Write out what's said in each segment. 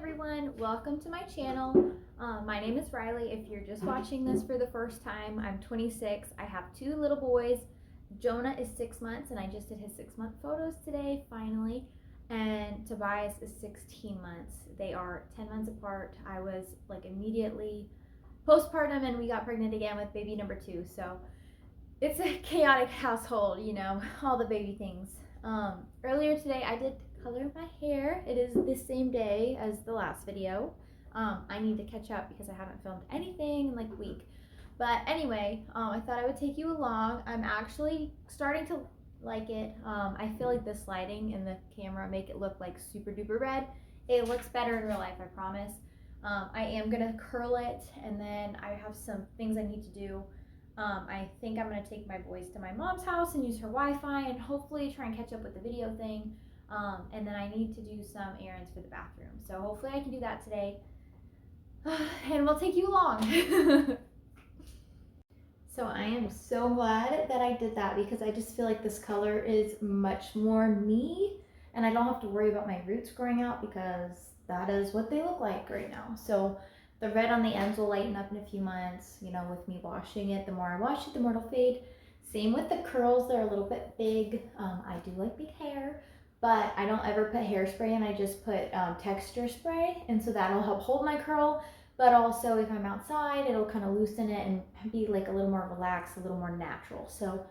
everyone, welcome to my channel. My name is Riley. If you're just watching this for the first time, I'm 26. I have two little boys. Jonah is 6 months and I just did his 6-month photos today finally, and Tobias is 16 months. They are 10 months apart. I was like immediately postpartum and we got pregnant again with baby number 2, so it's a chaotic household, you know, all the baby things. Earlier today I did color my hair. It is the same day as the last video. I need to catch up because I haven't filmed anything in like a week. But anyway, I thought I would take you along. I'm actually starting to like it. I feel like this lighting in the camera make it look like super duper red. It looks better in real life, I promise. I am gonna curl it, and then I have some things I need to do. I think I'm gonna take my boys to my mom's house and use her Wi-Fi and hopefully try and catch up with the video thing. And then I need to do some errands for the bathroom. So hopefully I can do that today. And we'll take you along. So I am so glad that I did that because I just feel like this color is much more me, and I don't have to worry about my roots growing out because that is what they look like right now. So the red on the ends will lighten up in a few months, you know, with me washing it. The more I wash it, the more it'll fade. Same with the curls, they're a little bit big. I do like big hair, but I don't ever put hairspray in. I just put texture spray, and so that'll help hold my curl. But also if I'm outside, it'll kind of loosen it and be like a little more relaxed, a little more natural. So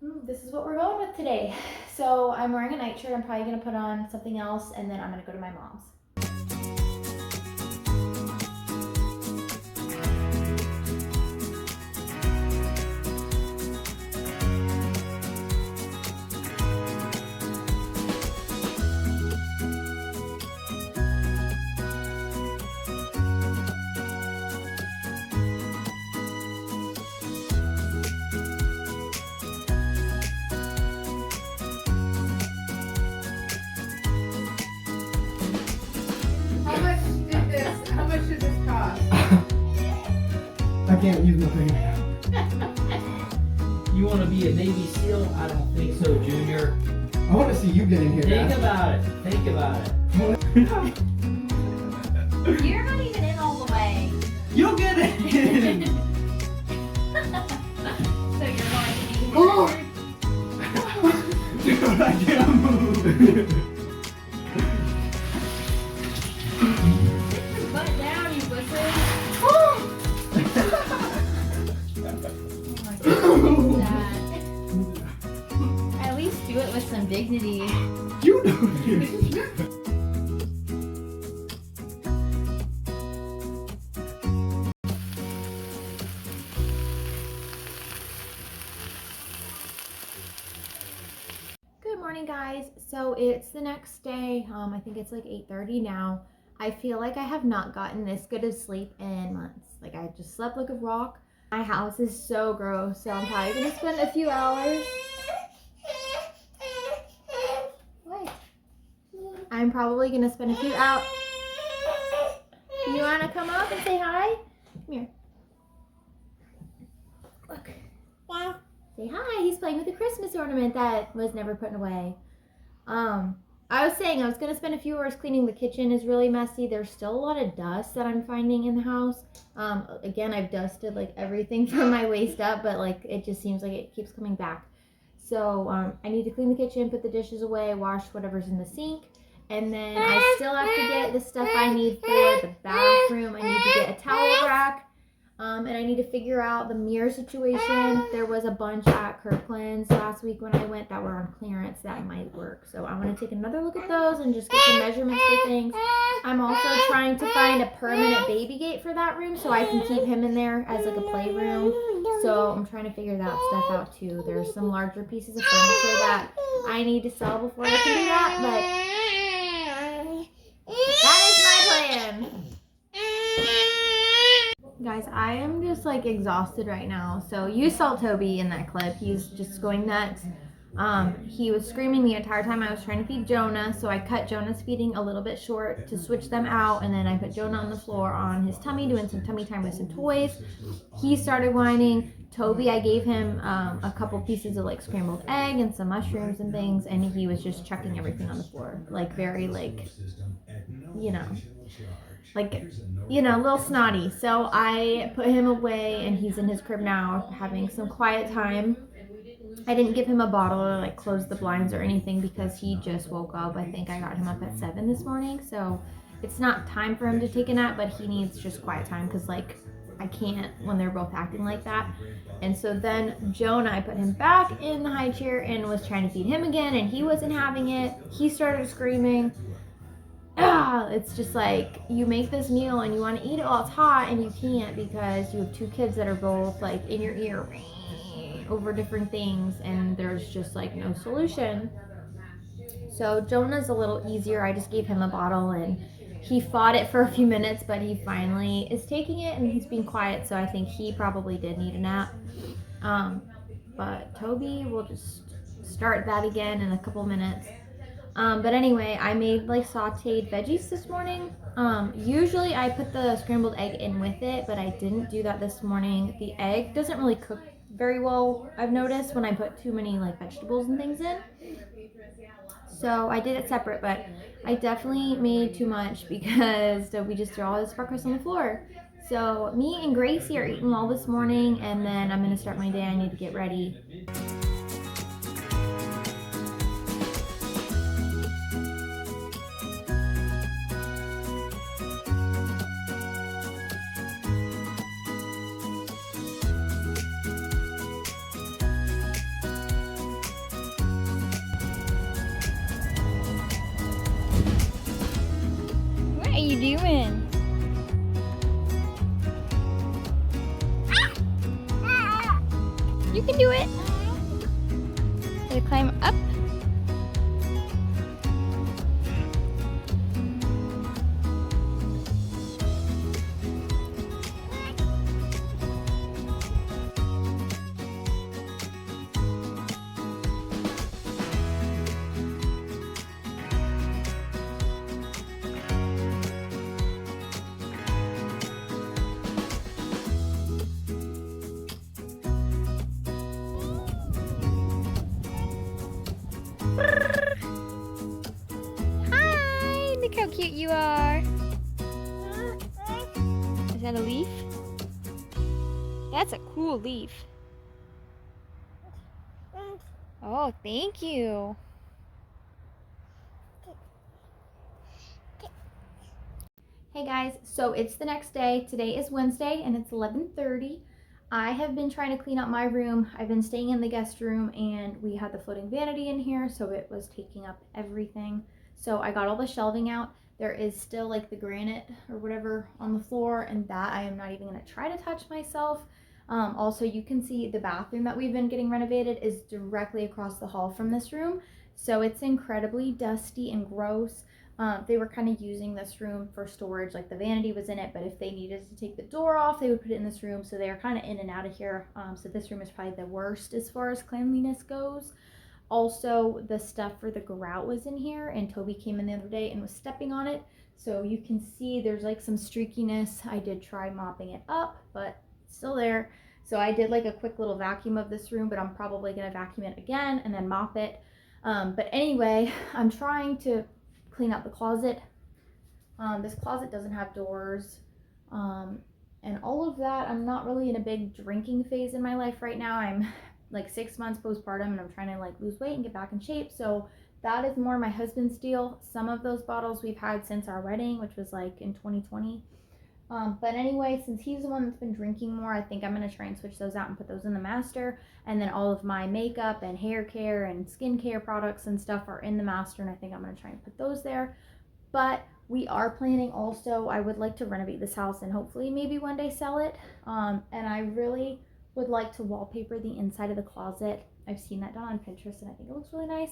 this is what we're going with today. So I'm wearing a nightshirt. I'm probably gonna put on something else, and then I'm gonna go to my mom's. I can't use my finger. You want to be a Navy SEAL? I don't think so, Junior. I want to see you get in here. Think about it. Think about it. You're not even in all the way. You'll get in. So you're going to be here. Oh. Dude, I can't move. Sit your butt down, you wussy. At least do it with some dignity. You know this. Good morning, guys. So it's the next day. I think it's like 8:30 now. I feel like I have not gotten this good of sleep in months. Like I just slept like a rock. My house is so gross, so I'm probably gonna spend a few hours. What? I'm probably gonna spend a few hours. You wanna come up and say hi? Come here. Look. Say hi. He's playing with a Christmas ornament that was never put away. I was saying I was going to spend a few hours cleaning. The kitchen is really messy. There's still a lot of dust that I'm finding in the house. Again, I've dusted like everything from my waist up, but like it just seems like it keeps coming back. So I need to clean the kitchen, put the dishes away, wash whatever's in the sink. And then I still have to get the stuff I need for the bathroom. I need to get a towel rack. And I need to figure out the mirror situation. There was a bunch at Kirkland's last week when I went that were on clearance that might work. So I want to take another look at those and just get some measurements for things. I'm also trying to find a permanent baby gate for that room so I can keep him in there as like a playroom. So I'm trying to figure that stuff out too. There's some larger pieces of furniture that I need to sell before I can do that, but that is my plan. Guys, I am just like exhausted right now. So you saw Toby in that clip. He's just going nuts. He was screaming the entire time I was trying to feed Jonah, so I cut Jonah's feeding a little bit short to switch them out, and then I put Jonah on the floor on his tummy doing some tummy time with some toys. He started whining. Toby, I gave him a couple pieces of like scrambled egg and some mushrooms and things, and he was just chucking everything on the floor, like very like you know, like, you know, a little snotty. So I put him away and he's in his crib now having some quiet time. I didn't give him a bottle or like close the blinds or anything because he just woke up. I think I got him up at 7 this morning. So it's not time for him to take a nap, but he needs just quiet time because like I can't when they're both acting like that. And so then Jonah, I put him back in the high chair and was trying to feed him again, and he wasn't having it. He started screaming. It's just like you make this meal and you want to eat it while it's hot and you can't because you have two kids that are both like in your ear over different things and there's just like no solution. So Jonah's a little easier. I just gave him a bottle and he fought it for a few minutes, but he finally is taking it and he's being quiet. So I think he probably did need a nap. But Toby will just start that again in a couple minutes. But anyway, I made like sauteed veggies this morning. Usually I put the scrambled egg in with it, but I didn't do that this morning. The egg doesn't really cook very well, I've noticed, when I put too many like vegetables and things in. So I did it separate, but I definitely made too much because we just threw all this breakfast on the floor. So me and Gracie are eating all this morning, and then I'm gonna start my day. I need to get ready. What are you doing? You can do it. Gonna climb up. Hi, look how cute you are. Is that a leaf? That's a cool leaf. Oh, thank you. Hey guys, so it's the next day. Today is Wednesday and it's 11:30. I have been trying to clean up my room. I've been staying in the guest room and we had the floating vanity in here, so it was taking up everything. So I got all the shelving out. There is still like the granite or whatever on the floor, and that I am not even gonna try to touch myself. Also, you can see the bathroom that we've been getting renovated is directly across the hall from this room. So it's incredibly dusty and gross. They were kind of using this room for storage, like the vanity was in it, but if they needed to take the door off, they would put it in this room. So they are kind of in and out of here. So this room is probably the worst as far as cleanliness goes. Also, the stuff for the grout was in here, and Toby came in the other day and was stepping on it. So you can see there's like some streakiness. I did try mopping it up, but it's still there. So I did like a quick little vacuum of this room, but I'm probably gonna vacuum it again and then mop it. But anyway, I'm trying to clean out the closet. This closet doesn't have doors. And all of that. I'm not really in a big drinking phase in my life right now. I'm like 6 months postpartum and I'm trying to like lose weight and get back in shape. So that is more my husband's deal. Some of those bottles we've had since our wedding, which was like in 2020. But anyway, since he's the one that's been drinking more, I think I'm going to try and switch those out and put those in the master. And then all of my makeup and hair care and skincare products and stuff are in the master. And I think I'm going to try and put those there. But we are planning also, I would like to renovate this house and hopefully maybe one day sell it. And I really would like to wallpaper the inside of the closet. I've seen that done on Pinterest and I think it looks really nice.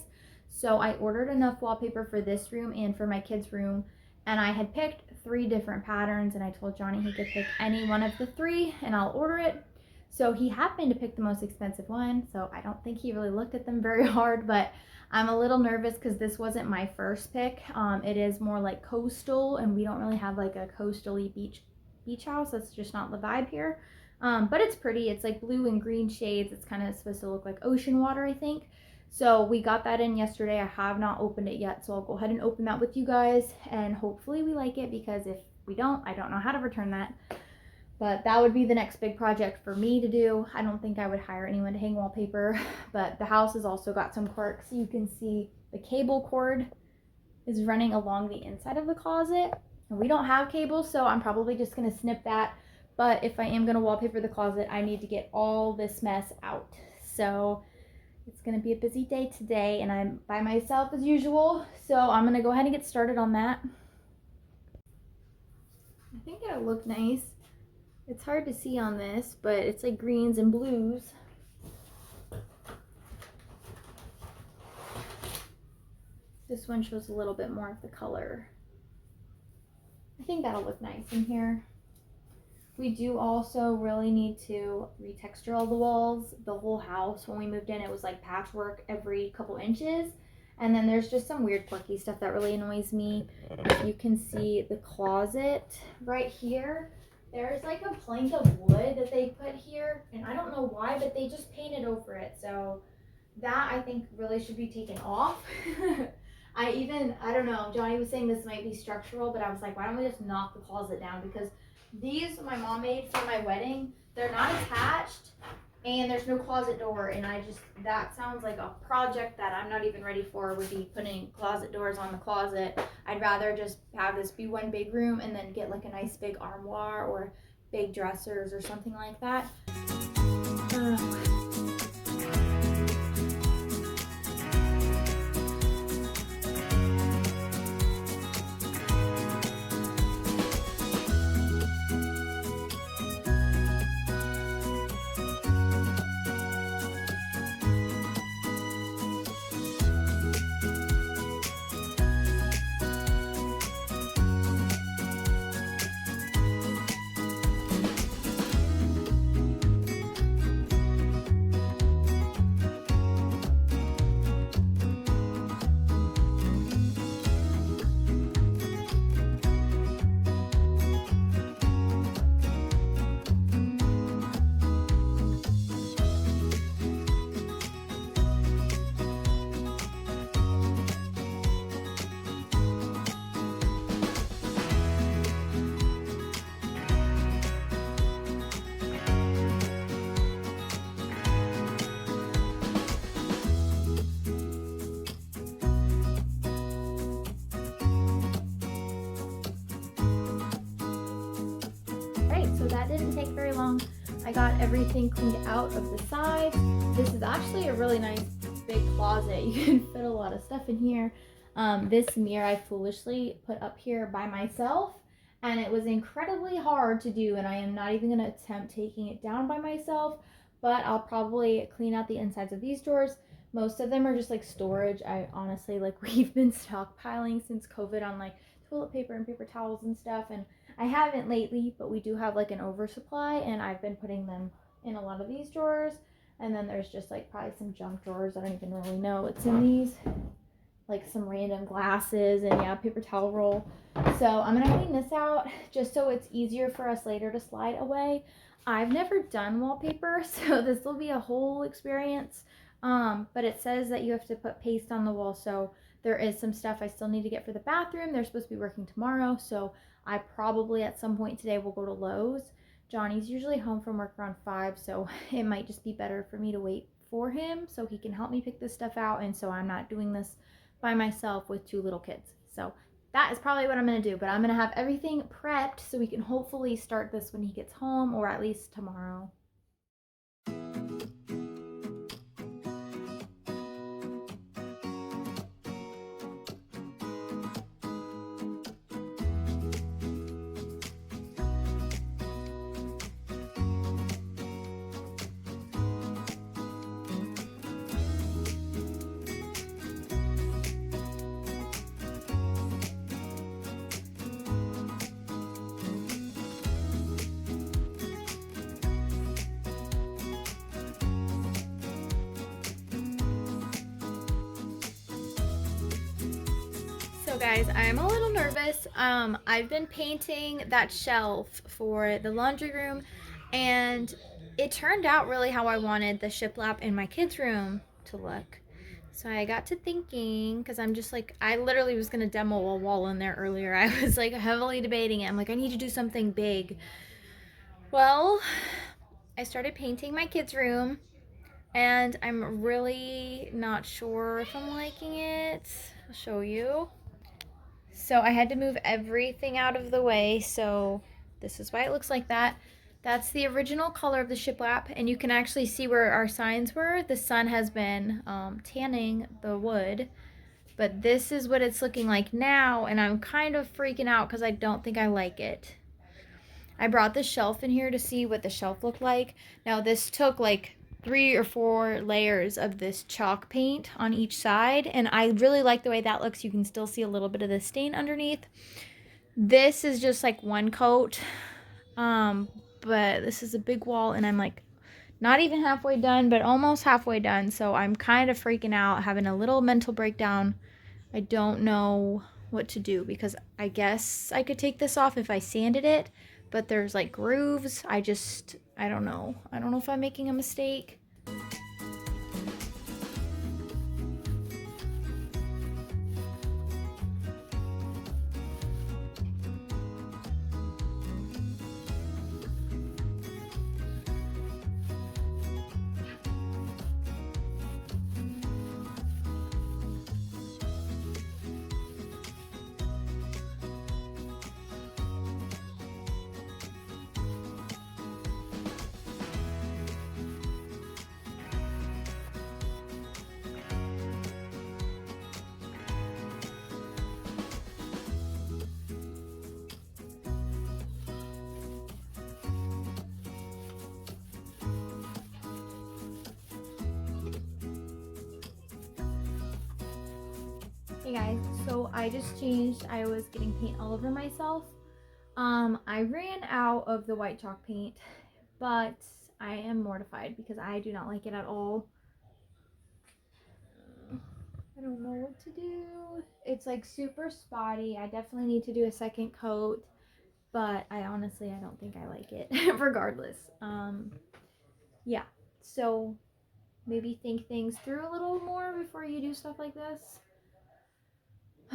So I ordered enough wallpaper for this room and for my kids' room. And I had picked 3 different patterns and I told Johnny he could pick any one of the 3 and I'll order it. So he happened to pick the most expensive one. So I don't think he really looked at them very hard, but I'm a little nervous because this wasn't my first pick. It is more like coastal and we don't really have like a coastal-y beach house. That's just not the vibe here. But it's pretty. It's like blue and green shades. It's kind of supposed to look like ocean water, I think. So we got that in yesterday. I have not opened it yet, so I'll go ahead and open that with you guys, and hopefully we like it, because if we don't, I don't know how to return that. But that would be the next big project for me to do. I don't think I would hire anyone to hang wallpaper, but the house has also got some quirks. You can see the cable cord is running along the inside of the closet, and we don't have cable, so I'm probably just gonna snip that. But if I am gonna wallpaper the closet, I need to get all this mess out. So it's gonna be a busy day today, and I'm by myself as usual, so I'm gonna go ahead and get started on that. I think it'll look nice. It's hard to see on this, but it's like greens and blues. This one shows a little bit more of the color. I think that'll look nice in here. We do also really need to retexture all the walls. The whole house, when we moved in, it was like patchwork every couple inches. And then there's just some weird quirky stuff that really annoys me. If you can see the closet right here, there's like a plank of wood that they put here, and I don't know why, but they just painted over it. So that I think really should be taken off. I don't know, Johnny was saying this might be structural, but I was like, why don't we just knock the closet down? Because these my mom made for my wedding, they're not attached, and there's no closet door, and that sounds like a project that I'm not even ready for, would be putting closet doors on the closet. I'd rather just have this be one big room and then get like a nice big armoire or big dressers or something like that. So that didn't take very long. I got everything cleaned out of the sides. This is actually a really nice big closet. You can fit a lot of stuff in here. This mirror I foolishly put up here by myself, and it was incredibly hard to do, and I am not even going to attempt taking it down by myself, but I'll probably clean out the insides of these drawers. Most of them are just like storage. I honestly, like, we've been stockpiling since COVID on like toilet paper and paper towels and stuff, and I haven't lately, but we do have like an oversupply, and I've been putting them in a lot of these drawers. And then there's just like probably some junk drawers. I don't even really know what's in these, like some random glasses and yeah, paper towel roll. So I'm gonna clean this out just so it's easier for us later to slide away. I've never done wallpaper, so this will be a whole experience. But it says that you have to put paste on the wall, so there is some stuff I still need to get for the bathroom. They're supposed to be working tomorrow, so I probably at some point today will go to Lowe's. Johnny's usually home from work around 5, so it might just be better for me to wait for him so he can help me pick this stuff out, and so I'm not doing this by myself with 2 little kids. So that is probably what I'm going to do, but I'm going to have everything prepped so we can hopefully start this when he gets home, or at least tomorrow. So guys, I'm a little nervous. I've been painting that shelf for the laundry room, and it turned out really how I wanted the shiplap in my kids' room to look. So I got to thinking, because I'm just like, I literally was going to demo a wall in there earlier. I was like heavily debating it. I'm like, I need to do something big. Well, I started painting my kids' room, and I'm really not sure if I'm liking it. I'll show you. So I had to move everything out of the way, so this is why it looks like that. That's the original color of the shiplap, and you can actually see where our signs were. The sun has been tanning the wood, but this is what it's looking like now, and I'm kind of freaking out because I don't think I like it. I brought the shelf in here to see what the shelf looked like. Now this took like 3 or 4 layers of this chalk paint on each side, and I really like the way that looks. You can still see a little bit of the stain underneath. This is just like one coat, but this is a big wall, and I'm like not even halfway done, but almost halfway done. So I'm kind of freaking out, having a little mental breakdown. I don't know what to do, because I guess I could take this off if I sanded it, but there's like grooves. I don't know. I don't know if I'm making a mistake. Hey guys, so I just changed. I was getting paint all over myself. I ran out of the white chalk paint, but I am mortified because I do not like it at all. I don't know what to do. It's like super spotty. I definitely need to do a second coat, but I don't think I like it regardless. Yeah, so maybe think things through a little more before you do stuff like this.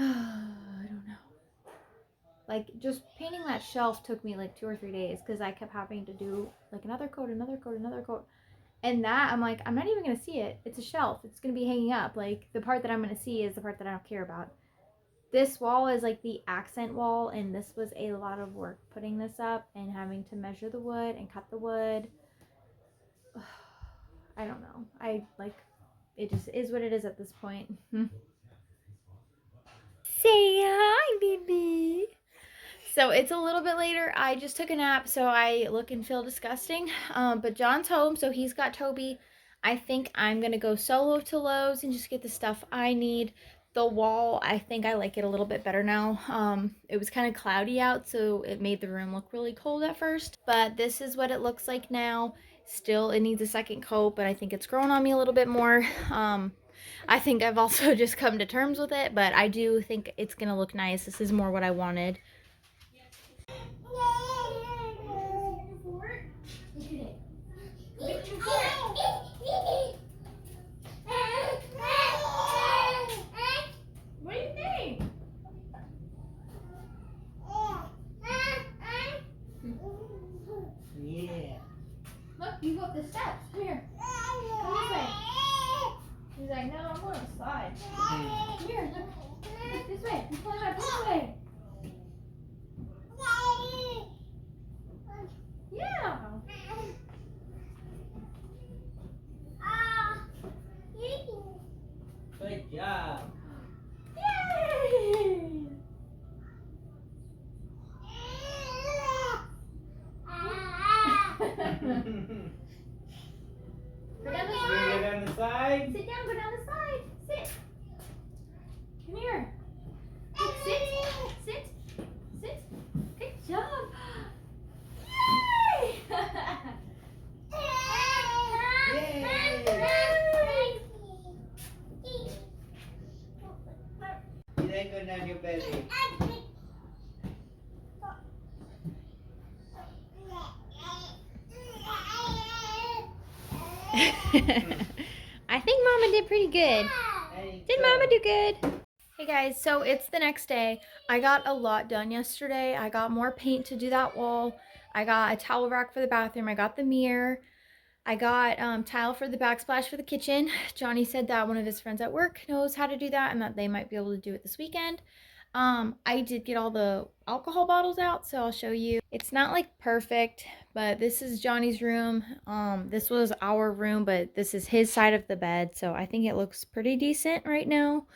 I don't know. Like, just painting that shelf took me like 2 or 3 days because I kept having to do like another coat, another coat, another coat. And that, I'm like, I'm not even going to see it. It's a shelf. It's going to be hanging up. Like, the part that I'm going to see is the part that I don't care about. This wall is like the accent wall, and this was a lot of work putting this up and having to measure the wood and cut the wood. I don't know. It just is what it is at this point. Say hi, baby. So it's a little bit later. I just took a nap, so I look and feel disgusting. But John's home, so he's got Toby. I think I'm gonna go solo to Lowe's and just get the stuff I need. The wall, I think I like it a little bit better now. It was kind of cloudy out, so it made the room look really cold at first. But this is what it looks like now. Still, it needs a second coat, but I think it's grown on me a little bit more. I think I've also just come to terms with it, but I do think it's gonna look nice. This is more what I wanted. What do you think? Yeah. Look, you go up the steps. Come here. Come this way. He's like, no, I'm going to slide. Come here, look. This way. You're pulling up this way. Yeah. Good job. Yay! Go down the Get side. on the side. Sit down, go down the side. Sit. Come here. Sit. Sit. Sit. Good job. Yay! You ain't go down your belly. I think Mama did pretty good. Did Mama do good? Hey guys, so it's the next day. I got a lot done yesterday. I got more paint to do that wall. I got a towel rack for the bathroom. I got the mirror. I got tile for the backsplash for the kitchen. Johnny said that one of his friends at work knows how to do that and that they might be able to do it this weekend. I did get all the alcohol bottles out, so I'll show you. It's not like perfect, but this is Johnny's room. This was our room, but this is his side of the bed, so I think it looks pretty decent right now.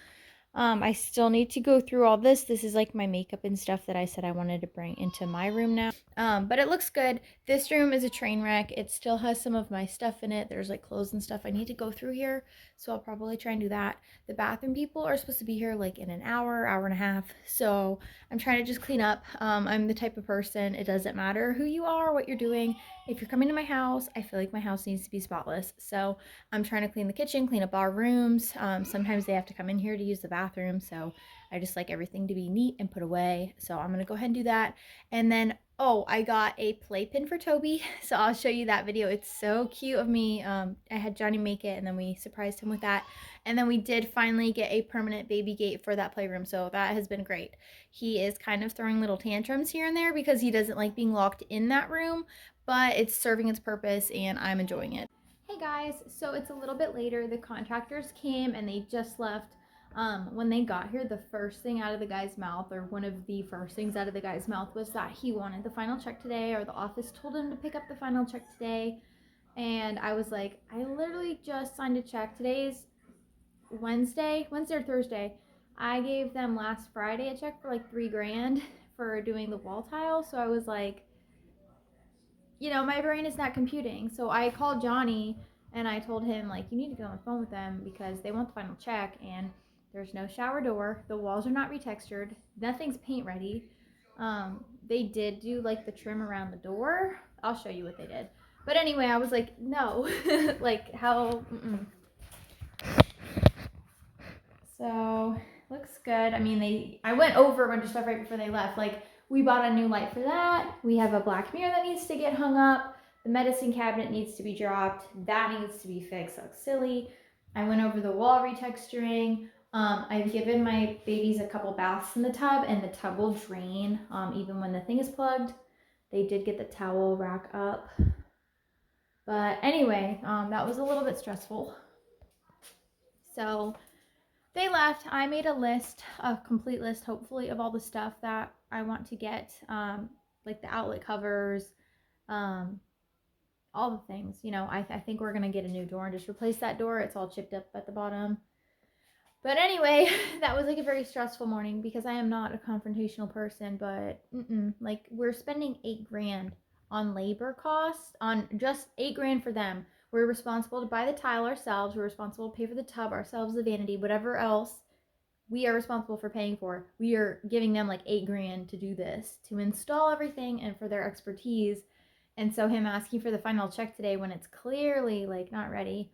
I still need to go through all this. This is like my makeup and stuff that I said I wanted to bring into my room now. But it looks good. This room is a train wreck. It still has some of my stuff in it. There's like clothes and stuff I need to go through here. So I'll probably try and do that. The bathroom people are supposed to be here like in an hour, hour and a half. So I'm trying to just clean up. I'm the type of person, it doesn't matter who you are, what you're doing. If you're coming to my house, I feel like my house needs to be spotless. So I'm trying to clean the kitchen, clean up our rooms. Sometimes they have to come in here to use the bathroom. So I just like everything to be neat and put away. So I'm going to go ahead and do that. And then, oh, I got a playpen for Toby. So I'll show you that video. It's so cute of me. I had Johnny make it and then we surprised him with that. And then we did finally get a permanent baby gate for that playroom. So that has been great. He is kind of throwing little tantrums here and there because he doesn't like being locked in that room, but it's serving its purpose and I'm enjoying it. Hey guys, so it's a little bit later. The contractors came and they just left. When they got here, the first thing out of the guy's mouth, or one of the first things out of the guy's mouth, was that he wanted the final check today, or the office told him to pick up the final check today. And I was like, I literally just signed a check. Today is Wednesday or Thursday. I gave them last Friday a check for like $3,000 for doing the wall tile. So I was like, you know, my brain is not computing. So I called Johnny and I told him, like, you need to get on the phone with them because they want the final check and there's no shower door. The walls are not retextured. Nothing's paint ready. They did do like the trim around the door. I'll show you what they did. But anyway, I was like, no, like how, So looks good. I mean, I went over a bunch of stuff right before they left. Like we bought a new light for that. We have a black mirror that needs to get hung up. The medicine cabinet needs to be dropped. That needs to be fixed. That looks silly. I went over the wall retexturing. I've given my babies a couple baths in the tub and the tub will drain even when the thing is plugged. They did get the towel rack up. But anyway, that was a little bit stressful. So they left. I made a list, a complete list, hopefully, of all the stuff that I want to get, like the outlet covers, all the things. You know, I think we're going to get a new door and just replace that door. It's all chipped up at the bottom. But anyway, that was like a very stressful morning because I am not a confrontational person, but like we're spending $8,000 on labor costs, on just $8,000 for them. We're responsible to buy the tile ourselves. We're responsible to pay for the tub ourselves, the vanity, whatever else we are responsible for paying for. We are giving them like $8,000 to do this, to install everything and for their expertise. And so him asking for the final check today when it's clearly like not ready.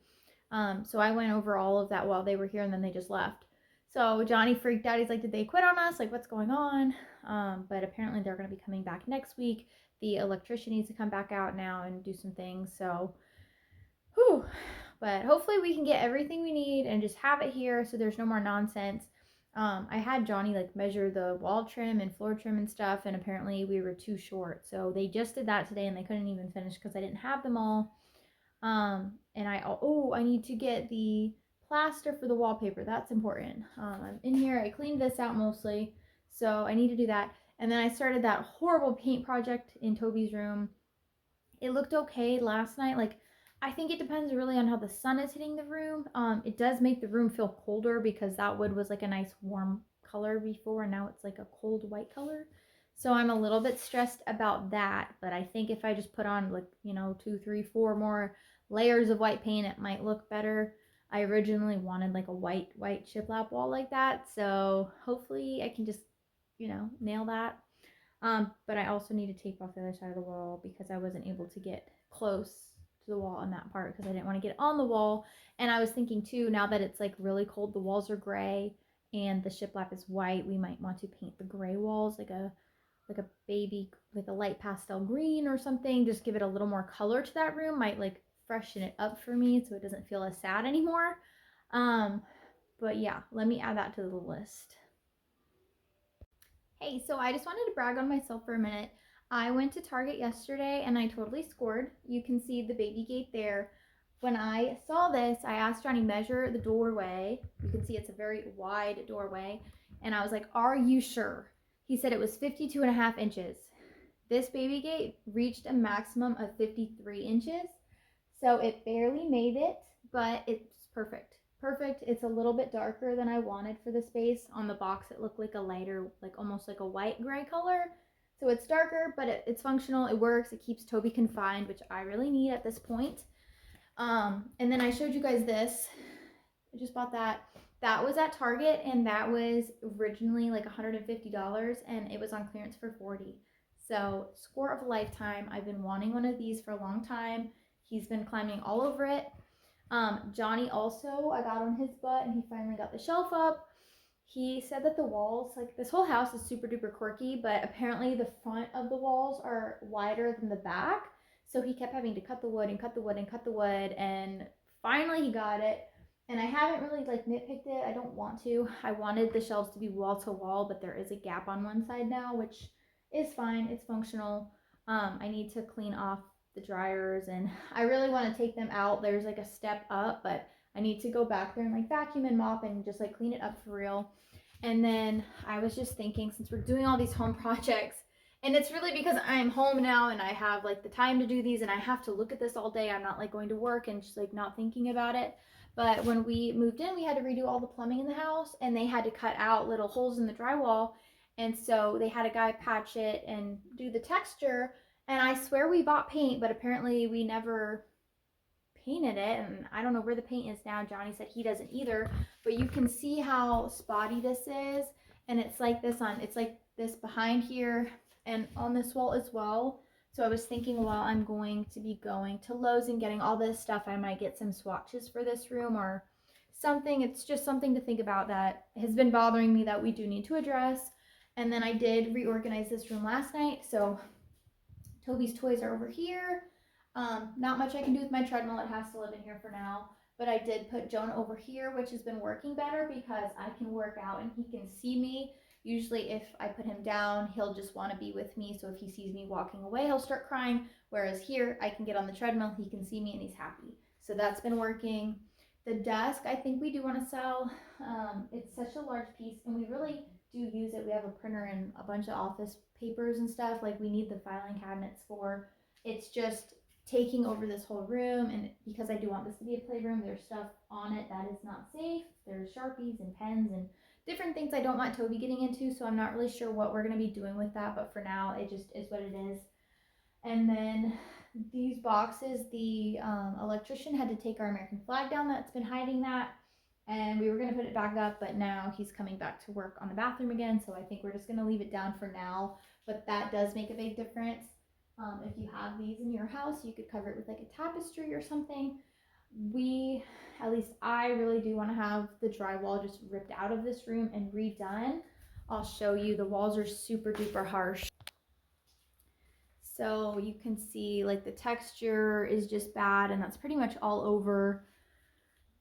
So I went over all of that while they were here and then they just left. So Johnny freaked out. He's like, did they quit on us? Like, what's going on? But apparently they're going to be coming back next week. The electrician needs to come back out now and do some things. So, whew. But hopefully we can get everything we need and just have it here so there's no more nonsense. I had Johnny like measure the wall trim and floor trim and stuff, and apparently we were too short. So they just did that today and they couldn't even finish because I didn't have them all. And I need to get the plaster for the wallpaper. That's important. I'm in here. I cleaned this out mostly, so I need to do that. And then I started that horrible paint project in Toby's room. It looked okay last night. Like, I think it depends really on how the sun is hitting the room. It does make the room feel colder because that wood was like a nice warm color before, and now it's like a cold white color. So I'm a little bit stressed about that, but I think if I just put on like, 2, 3, 4 more layers of white paint, it might look better. I originally wanted like a white shiplap wall like that, so hopefully I can just, nail that. But I also need to tape off the other side of the wall because I wasn't able to get close to the wall on that part because I didn't want to get on the wall. And I was thinking too, now that it's like really cold, the walls are gray and the shiplap is white, we might want to paint the gray walls like a baby, like a light pastel green or something. Just give it a little more color to that room. Might like freshen it up for me so it doesn't feel as sad anymore. But yeah, let me add that to the list. Hey, so I just wanted to brag on myself for a minute. I went to Target yesterday and I totally scored. You can see the baby gate there. When I saw this, I asked Johnny measure the doorway. You can see it's a very wide doorway. And I was like, are you sure? He said it was 52.5 inches. This baby gate reached a maximum of 53 inches. So it barely made it, but it's perfect. Perfect. It's a little bit darker than I wanted for the space. On the box, it looked like a lighter, like almost like a white gray color. So it's darker, but it's functional. It works. It keeps Toby confined, which I really need at this point. And then I showed you guys this. I just bought that. That was at Target, and that was originally like $150, and it was on clearance for $40. So score of a lifetime. I've been wanting one of these for a long time. He's been climbing all over it. Johnny also, I got on his butt and he finally got the shelf up. He said that the walls, like this whole house is super duper quirky, but apparently the front of the walls are wider than the back. So he kept having to cut the wood and cut the wood and cut the wood, and finally he got it. And I haven't really like nitpicked it. I don't want to. I wanted the shelves to be wall to wall, but there is a gap on one side now, which is fine. It's functional. I need to clean off the dryers, and I really want to take them out. There's like a step up, but I need to go back there and like vacuum and mop and just like clean it up for real. And then I was just thinking, since we're doing all these home projects, and it's really because I'm home now and I have like the time to do these and I have to look at this all day. I'm not like going to work and just like not thinking about it. But when we moved in, we had to redo all the plumbing in the house, and they had to cut out little holes in the drywall. And so they had a guy patch it and do the texture. And I swear we bought paint, but apparently we never painted it. And I don't know where the paint is now. Johnny said he doesn't either. But you can see how spotty this is. And it's like this behind here and on this wall as well. So I was thinking, while I'm going to be going to Lowe's and getting all this stuff, I might get some swatches for this room or something. It's just something to think about that has been bothering me that we do need to address. And then I did reorganize this room last night. So Toby's toys are over here. Not much I can do with my treadmill. It has to live in here for now. But I did put Jonah over here, which has been working better because I can work out and he can see me. Usually if I put him down, he'll just want to be with me. So if he sees me walking away, he'll start crying. Whereas here, I can get on the treadmill, he can see me, and he's happy. So that's been working. The desk, I think we do want to sell. It's such a large piece, and we really do use it. We have a printer and a bunch of office papers and stuff. Like, we need the filing cabinets for. It's just taking over this whole room, and because I do want this to be a playroom, there's stuff on it that is not safe. There's Sharpies and pens and different things I don't want Toby getting into, so I'm not really sure what we're going to be doing with that, but for now it just is what it is. And then these boxes, the electrician had to take our American flag down that's been hiding that, and we were going to put it back up, but now he's coming back to work on the bathroom again, so I think we're just going to leave it down for now. But that does make a big difference. If you have these in your house, you could cover it with like a tapestry or something. At least I really do want to have the drywall just ripped out of this room and redone. I'll show you. The walls are super duper harsh. So you can see like the texture is just bad, and that's pretty much all over.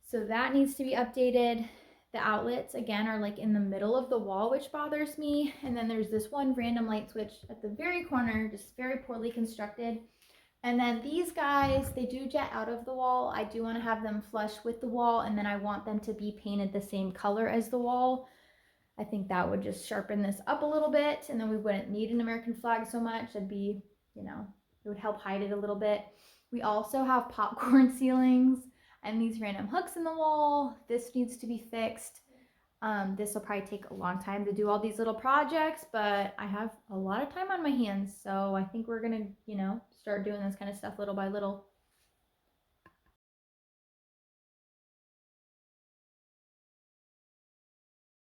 So that needs to be updated. The outlets again are like in the middle of the wall, which bothers me. And then there's this one random light switch at the very corner, just very poorly constructed. And then these guys, they do jet out of the wall. I do want to have them flush with the wall, and then I want them to be painted the same color as the wall. I think that would just sharpen this up a little bit, and then we wouldn't need an American flag so much. It'd be, it would help hide it a little bit. We also have popcorn ceilings and these random hooks in the wall. This needs to be fixed. This will probably take a long time to do all these little projects, but I have a lot of time on my hands, so I think we're gonna, start doing this kind of stuff little by little.